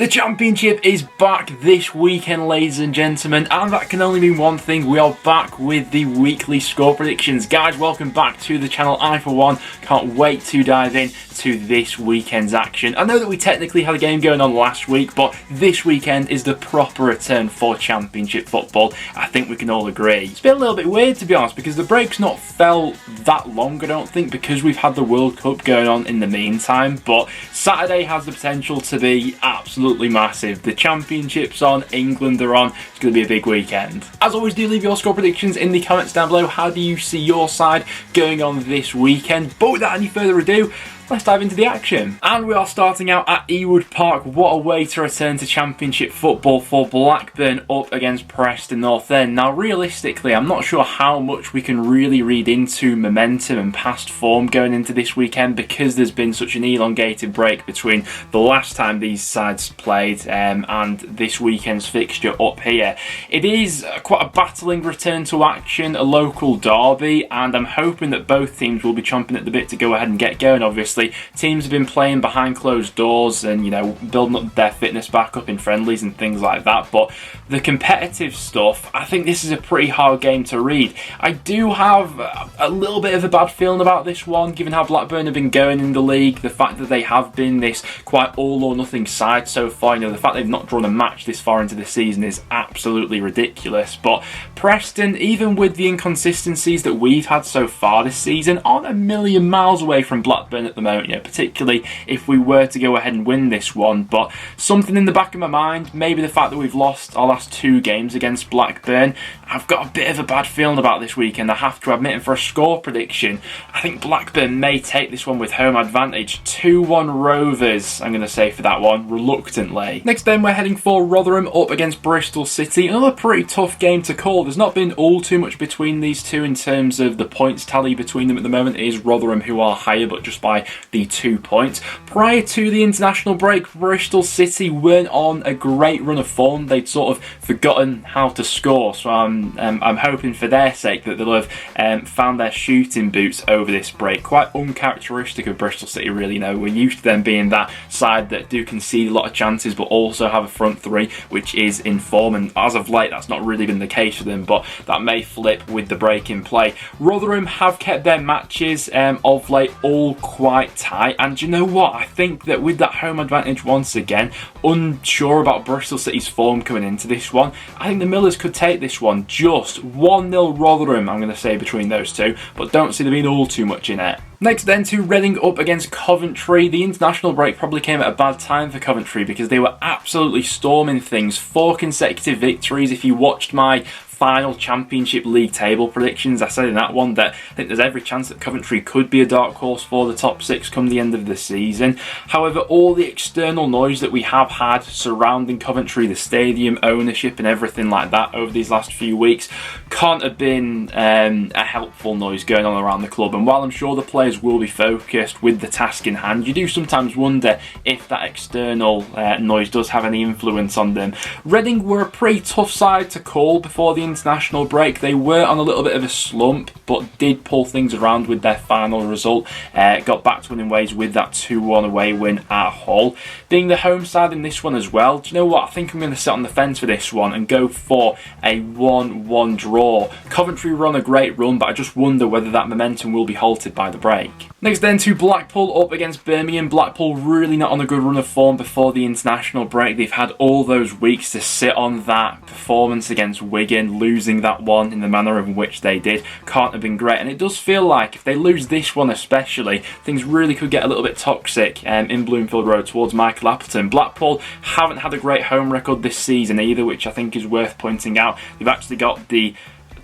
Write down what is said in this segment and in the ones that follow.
The Championship is back this weekend, ladies and gentlemen, and that can only mean one thing. We are back with the weekly score predictions. Guys, welcome back to the channel. I, for one, can't wait to dive in to this weekend's action. I know that we technically had a game going on last week, but this weekend is the proper return for Championship football. I think we can all agree. It's been a little bit weird, to be honest, because the break's not felt that long, I don't think, because we've had the World Cup going on in the meantime, but Saturday has the potential to be absolutely massive. The Championship's on, England are on. It's going to be a big weekend. As always, do leave your score predictions in the comments down below. How do you see your side going on this weekend? But without any further ado, let's dive into the action. And we are starting out at Ewood Park. What a way to return to Championship football for Blackburn up against Preston North End. Now, realistically, I'm not sure how much we can really read into momentum and past form going into this weekend, because there's been such an elongated break between the last time these sides played and this weekend's fixture up here. It is quite a battling return to action, a local derby, and I'm hoping that both teams will be chomping at the bit to go ahead and get going. Obviously, teams have been playing behind closed doors and, you know, building up their fitness back up in friendlies and things like that. But the competitive stuff, I think this is a pretty hard game to read. I do have a little bit of a bad feeling about this one, given how Blackburn have been going in the league. The fact that they have been this quite all or nothing side so far. You know, the fact they've not drawn a match this far into the season is absolutely ridiculous. But Preston, even with the inconsistencies that we've had so far this season, aren't a million miles away from Blackburn at the moment. You know, particularly if we were to go ahead and win this one. But something in the back of my mind, maybe the fact that we've lost our last two games against Blackburn, I've got a bit of a bad feeling about this weekend, I have to admit. And for a score prediction, I think Blackburn may take this one with home advantage. 2-1 Rovers, I'm going to say for that one, reluctantly. Next then, we're heading for Rotherham up against Bristol City. Another pretty tough game to call. There's not been all too much between these two in terms of the points tally between them at the moment. It is Rotherham who are higher, but just by the 2 points. Prior to the international break, Bristol City weren't on a great run of form. They'd sort of forgotten how to score, so I'm hoping for their sake that they'll have found their shooting boots over this break. Quite uncharacteristic of Bristol City, really. You know, we're used to them being that side that do concede a lot of chances but also have a front three which is in form, and as of late that's not really been the case for them, but that may flip with the break in play. Rotherham have kept their matches of late all quite tight, and you know what, I think that with that home advantage once again, unsure about Bristol City's form coming into this one, I think the Millers could take this one. Just 1-0 Rotherham, I'm going to say, between those two, but don't see there being all too much in it. Next then, to Reading up against Coventry. The international break probably came at a bad time for Coventry because they were absolutely storming things. 4 consecutive victories. If you watched my final Championship League table predictions, I said in that one that I think there's every chance that Coventry could be a dark horse for the top 6 come the end of the season. However, all the external noise that we have had surrounding Coventry, the stadium, ownership and everything like that over these last few weeks, can't have been a helpful noise going on around the club. And while I'm sure the players will be focused with the task in hand, you do sometimes wonder if that external noise does have any influence on them. Reading were a pretty tough side to call before the international break. They were on a little bit of a slump, but did pull things around with their final result. Got back to winning ways with that 2-1 away win at Hull. Being the home side in this one as well, do you know what? I think I'm going to sit on the fence for this one and go for a 1-1 draw. Coventry were on a great run, but I just wonder whether that momentum will be halted by the break. Next then, to Blackpool up against Birmingham. Blackpool really not on a good run of form before the international break. They've had all those weeks to sit on that performance against Wigan, losing that one in the manner in which they did. Can't have been great, and it does feel like if they lose this one especially, things really could get a little bit toxic in Bloomfield Road towards Michael Appleton. Blackpool haven't had a great home record this season either, which I think is worth pointing out. They've actually got the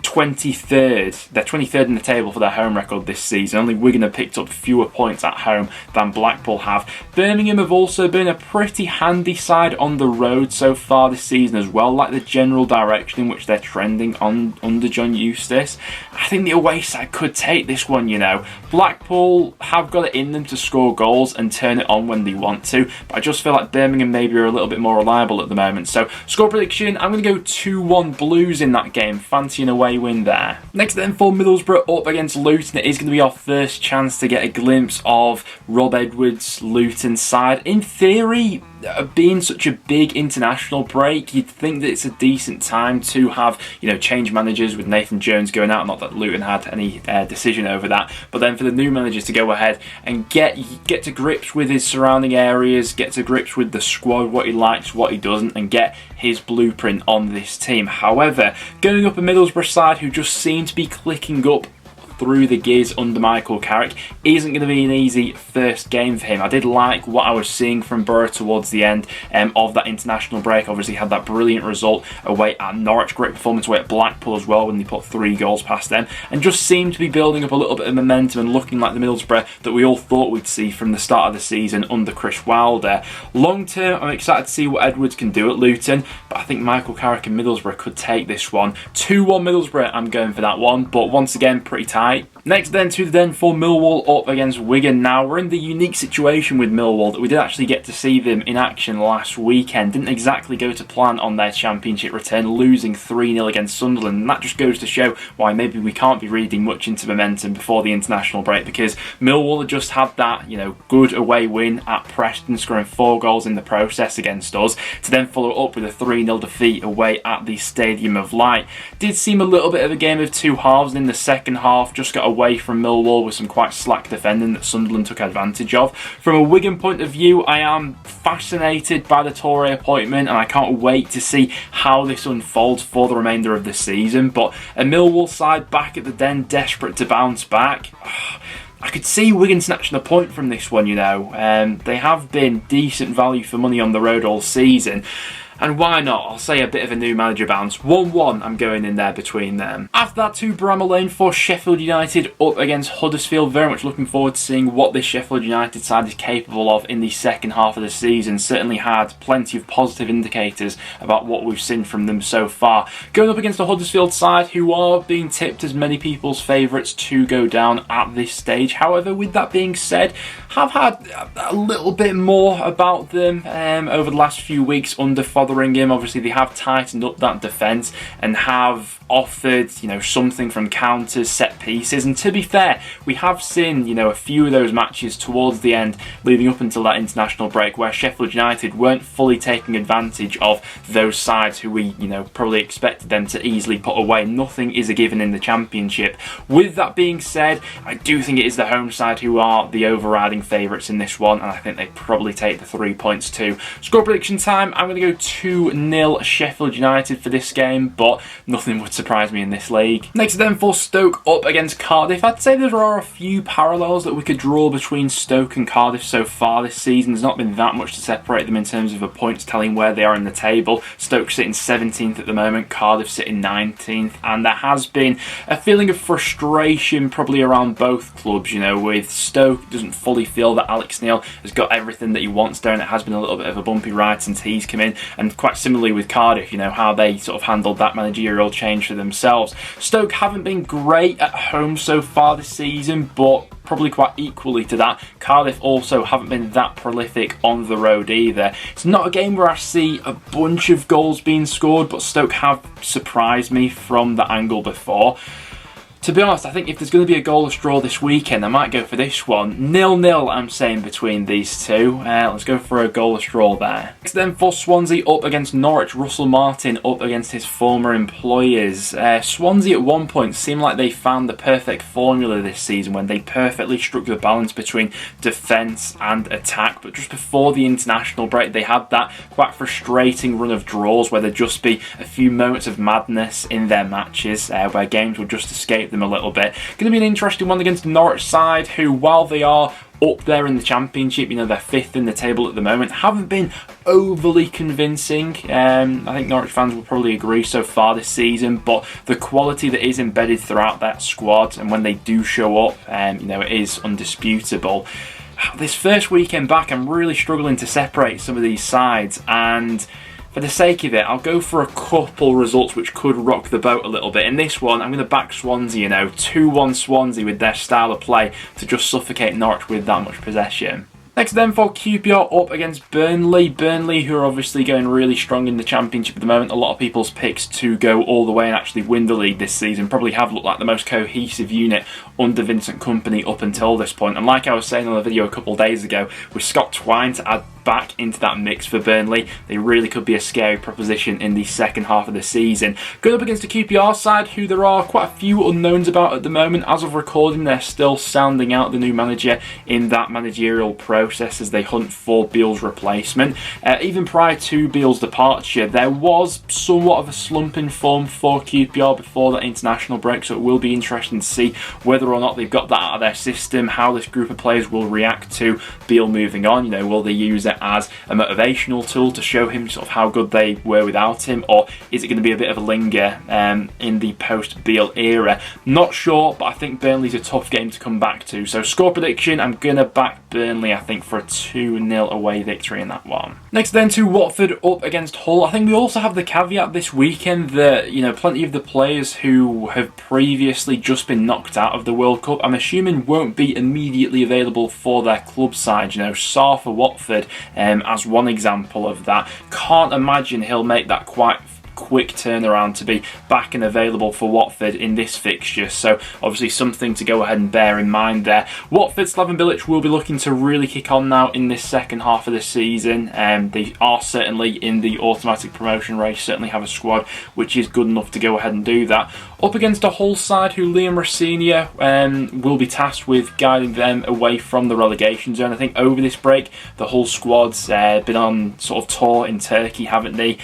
23rd. They're 23rd in the table for their home record this season. Only Wigan have picked up fewer points at home than Blackpool have. Birmingham have also been a pretty handy side on the road so far this season as well, like the general direction in which they're trending under John Eustace. I think the away side could take this one, you know. Blackpool have got it in them to score goals and turn it on when they want to, but I just feel like Birmingham maybe are a little bit more reliable at the moment. So, score prediction, I'm going to go 2-1 Blues in that game. Fancy an away win there. Next then, for Middlesbrough up against Luton, it is going to be our first chance to get a glimpse of Rob Edwards' Luton side. In theory, being such a big international break, you'd think that it's a decent time to have, you know, change managers with Nathan Jones going out. Not that Luton had any decision over that, but then for the new managers to go ahead and get to grips with his surrounding areas, get to grips with the squad, what he likes, what he doesn't, and get his blueprint on this team. However, going up a Middlesbrough side who just seem to be clicking up through the gears under Michael Carrick isn't going to be an easy first game for him. I did like what I was seeing from Borough towards the end of that international break. Obviously had that brilliant result away at Norwich, great performance away at Blackpool as well when they put 3 goals past them, and just seemed to be building up a little bit of momentum and looking like the Middlesbrough that we all thought we'd see from the start of the season under Chris Wilder. Long term, I'm excited to see what Edwards can do at Luton, but I think Michael Carrick and Middlesbrough could take this one. 2-1 Middlesbrough, I'm going for that one, but once again pretty tight. Next then to the den for Millwall up against Wigan. Now we're in the unique situation with Millwall that we did actually get to see them in action last weekend. Didn't exactly go to plan on their championship return, losing 3-0 against Sunderland, and that just goes to show why maybe we can't be reading much into momentum before the international break, because Millwall had just had that, you know, good away win at Preston, scoring 4 goals in the process against us, to then follow up with a 3-0 defeat away at the Stadium of Light. Did seem a little bit of a game of two halves, and in the second half just got away from Millwall with some quite slack defending that Sunderland took advantage of. From a Wigan point of view, I am fascinated by the Toure appointment, and I can't wait to see how this unfolds for the remainder of the season. But a Millwall side back at the den, desperate to bounce back. I could see Wigan snatching a point from this one, you know. They have been decent value for money on the road all season. And why not? I'll say a bit of a new manager bounce. 1-1, I'm going in there between them. After that, to Bramall Lane for Sheffield United up against Huddersfield. Very much looking forward to seeing what this Sheffield United side is capable of in the second half of the season. Certainly had plenty of positive indicators about what we've seen from them so far. Going up against the Huddersfield side, who are being tipped as many people's favourites to go down at this stage. However, with that being said, have had a little bit more about them over the last few weeks under Fotheringham. Obviously, they have tightened up that defence and have offered, you know, something from counters, set pieces. And to be fair, we have seen, you know, a few of those matches towards the end, leading up until that international break, where Sheffield United weren't fully taking advantage of those sides who we, you know, probably expected them to easily put away. Nothing is a given in the Championship. With that being said, I do think it is the home side who are the overriding favourites in this one, and I think they probably take the 3 points too. Score prediction time, I'm going to go 2-0 Sheffield United for this game, but nothing would surprise me in this league. Next then for Stoke up against Cardiff. I'd say there are a few parallels that we could draw between Stoke and Cardiff so far this season. There's not been that much to separate them in terms of a points telling where they are in the table. Stoke sitting 17th at the moment, Cardiff sitting 19th, and there has been a feeling of frustration probably around both clubs, you know, with Stoke doesn't fully feel that Alex Neil has got everything that he wants there, and it has been a little bit of a bumpy ride since he's come in, and quite similarly with Cardiff, you know, how they sort of handled that managerial change for themselves. Stoke haven't been great at home so far this season, but probably quite equally to that, Cardiff also haven't been that prolific on the road either. It's not a game where I see a bunch of goals being scored, but Stoke have surprised me from that angle before. To be honest, I think if there's going to be a goalless draw this weekend, I might go for this one. 0-0, I'm saying, between these two. Let's go for a goalless draw there. Next then for Swansea up against Norwich. Russell Martin up against his former employers. Swansea at one point seemed like they found the perfect formula this season when they perfectly struck the balance between defence and attack. But just before the international break, they had that quite frustrating run of draws where there'd just be a few moments of madness in their matches where games would just escape them a little bit. Going to be an interesting one against the Norwich side, who, while they are up there in the Championship, you know, they're 5th in the table at the moment, haven't been overly convincing. I think Norwich fans will probably agree so far this season, but the quality that is embedded throughout that squad, and when they do show up, you know, it is undisputable. This first weekend back, I'm really struggling to separate some of these sides, and for the sake of it, I'll go for a couple results which could rock the boat a little bit. In this one, I'm going to back Swansea, you know, 2-1 Swansea with their style of play to just suffocate Norwich with that much possession. Next then for QPR up against Burnley. Burnley, who are obviously going really strong in the Championship at the moment. A lot of people's picks to go all the way and actually win the league this season probably have looked like the most cohesive unit under Vincent Kompany up until this point. And like I was saying on the video a couple of days ago, with Scott Twine to add back into that mix for Burnley. They really could be a scary proposition in the second half of the season. Going up against the QPR side, who there are quite a few unknowns about at the moment. As of recording, they're still sounding out the new manager in that managerial process as they hunt for Beale's replacement. Even prior to Beale's departure, there was somewhat of a slump in form for QPR before that international break, so it will be interesting to see whether or not they've got that out of their system, how this group of players will react to Beale moving on. You know, will they use it as a motivational tool to show him sort of how good they were without him, or is it going to be a bit of a linger in the post-Beale era? Not sure, but I think Burnley's a tough game to come back to. So score prediction, I'm going to back Burnley, I think, for a 2-0 away victory in that one. Next then to Watford up against Hull. I think we also have the caveat this weekend that, you know, plenty of the players who have previously just been knocked out of the World Cup, I'm assuming won't be immediately available for their club side. You know, Sarr for Watford as one example of that. Can't imagine he'll make that quite quick turnaround to be back and available for Watford in this fixture, so obviously something to go ahead and bear in mind there. Watford, Slaven Bilic will be looking to really kick on now in this second half of the season. They are certainly in the automatic promotion race, certainly have a squad which is good enough to go ahead and do that. Up against a Hull side who Liam Rosenior will be tasked with guiding them away from the relegation zone. I think over this break the Hull squad's been on sort of tour in Turkey, haven't they,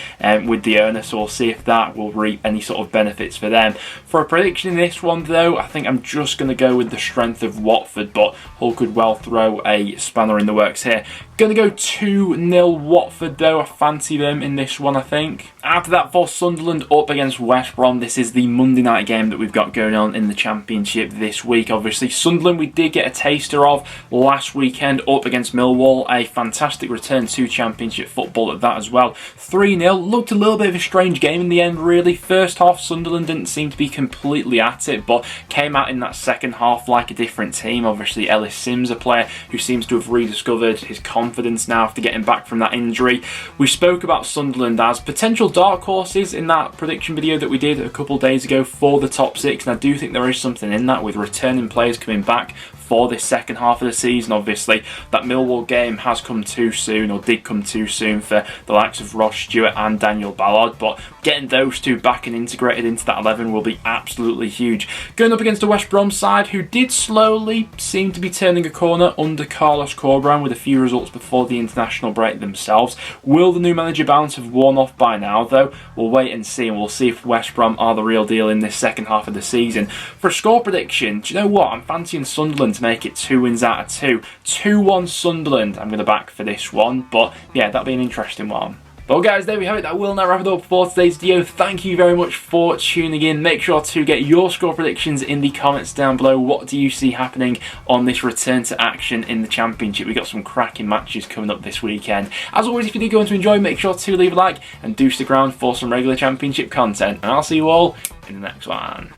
with the owner, so we'll see if that will reap any sort of benefits for them. For a prediction in this one though, I think I'm just going to go with the strength of Watford, but Hull could well throw a spanner in the works here. Going to go 2-0 Watford though, I fancy them in this one I think. After that for Sunderland up against West Brom, this is the Monday night game that we've got going on in the Championship this week. Obviously Sunderland we did get a taster of last weekend up against Millwall, a fantastic return to Championship football at that as well. 3-0, looked a little bit of a strange game in the end really. First half Sunderland didn't seem to be completely at it, but came out in that second half like a different team. Obviously Ellis Sims, a player who seems to have rediscovered his confidence now after getting back from that injury. We spoke about Sunderland as potential dark horses in that prediction video that we did a couple of days ago for the top six, and I do think there is something in that with returning players coming back for this second half of the season. Obviously that Millwall game has come too soon, or did come too soon, for the likes of Ross Stewart and Daniel Ballard, but getting those two back and integrated into that 11 will be absolutely huge. Going up against the West Brom side who did slowly seem to be turning a corner under Carlos Corberán with a few results before the international break themselves. Will the new manager bounce have worn off by now though? We'll wait and see, and we'll see if West Brom are the real deal in this second half of the season. For a score prediction, do you know what? I'm fancying Sunderland to make it 2 wins out of 2. 2-1 Sunderland I'm going to back for this one, but yeah, that'll be an interesting one. Well guys, there we have it. That will now wrap it up for today's video. Thank you very much for tuning in. Make sure to get your score predictions in the comments down below. What do you see happening on this return to action in the Championship? We've got some cracking matches coming up this weekend. As always, if you did go on to enjoy, make sure to leave a like and do stick around for some regular Championship content. And I'll see you all in the next one.